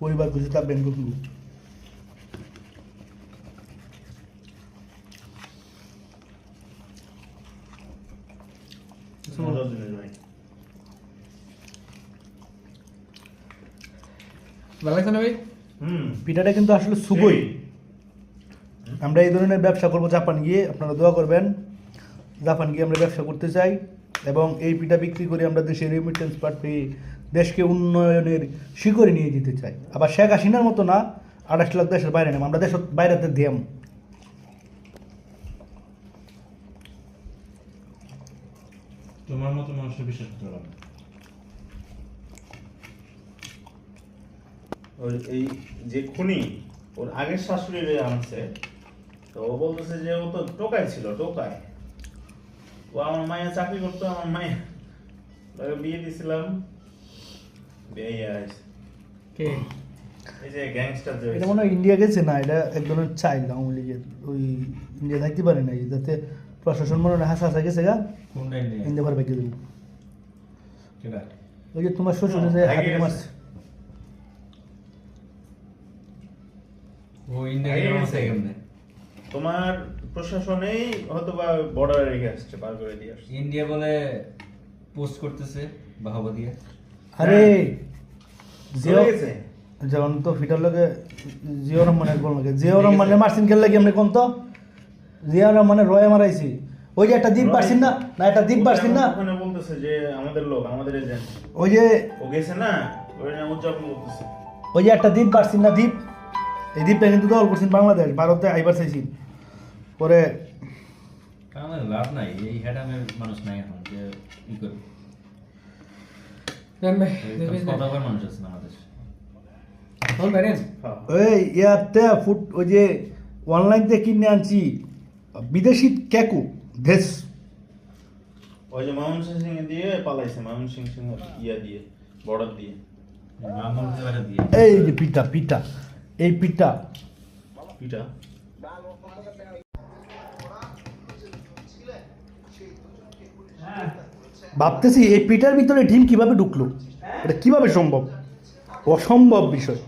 পরিবার খুশি থাকবেন খুব মজার জিনিস ভাই। ভালো লাগছে না ভাই? পিঠাটা কিন্তু আসলে সুগই। আমরা এই ধরনের ব্যবসা করবো জাপান গিয়ে, আপনারা দোয়া করবেন। জাপান গিয়ে আমরা ব্যবসা করতে চাই এবং এই পিঠা বিক্রি করে আমরা দেশের রেমিটেন্স পাঠিয়ে দেশকে উন্নয়নের শিখরে নিয়ে যেতে চাই। আবার শেখ হাসিনার মতো না 28 লাখ দেশের বাইরে নেব, আমরা দেশের বাইরেতে দিয়াম। তোমার মতো মানুষের বিশ্বাস করতে পারবে না। ওই এই যে খুনি ওর আগের শাশুড়ি আনছে, তো ও বলতেছে যে ও তো টোকায় ছিল, টোকায়। ও আমার মায়ের চাকরি করতো, আমার মায়ের বিয়ে দিয়েছিলাম, বিয়ে হয়েছে। কে? এই যে গ্যাংস্টার যে এটা মনে হয় ইন্ডিয়া গেছে না, এটা এক ধরনের চাইল্ড আওয়ামী লীগের, ওই ইন্ডিয়া থাকতে পারে নাই, যাতে প্রশাসন মনে হয় হাসা গেছে গা কোনটা নিয়ে? ইন্ডিয়া ভার বেঁকে দেবো। কেডা? ওই যে তোমার শ্বশুর যে আগে হাতে গেছে। মারছে, ও ইন্ডিয়া আগে গেছে গেছে। কেমনে? তোমার প্রশাসনেই হয়তো বা বর্ডারে রেখে আসছে, পার করে দিয়ে আসছে। ইন্ডিয়া বলে পোস্ট করতেছে বাহাবা দিয়ে। আরে চলে গেছে। যেমন তো ফিটার লগে জিয়া রহমানের বল লাগে, জিয়া রহমানের মারসিন খেললে কি আপনি কোন তো জিয়া রহমানের রয়ে মারাইছি, ওই যে একটা দ্বীপ পারছিন না, না একটা দ্বীপ পারছিন না, ওখানে বলতেছে যে আমাদের লোক, আমাদের এজেন্ট। ওই যে ও গেছে না, ওই নাম উদযাপন করতেছে। ওই যে একটা দ্বীপ পারছিন না, দ্বীপ, এই দ্বীপটা কিন্তু দল করছেন বাংলাদেশ, ভারতে আইবার চাইছি পরে। আমার লাভ নাই, এই হ্যাডামের মানুষ নাই এখন যে ই করবে। কতবার মানুষ আছে না আমাদের? হ্যাঁ। ওই ইয়াতে ফুট ওই যে অনলাইন থেকে কিনে আনছি বিদেশি ক্যাকু দেশ, ওই যে ময়মনসিং দিয়ে পালাইছে, ময়মনসিং ইয়া দিয়ে, বর্ডার দিয়ে। মামুন দেওয়াটা দিয়ে। এই যে পিঠা পিঠা, এই পিঠা পিঠা ভাবতেছি এই পিঠার ভিতরে ডিম কিভাবে ঢুকলো, এটা কিভাবে সম্ভব? অসম্ভব বিষয়।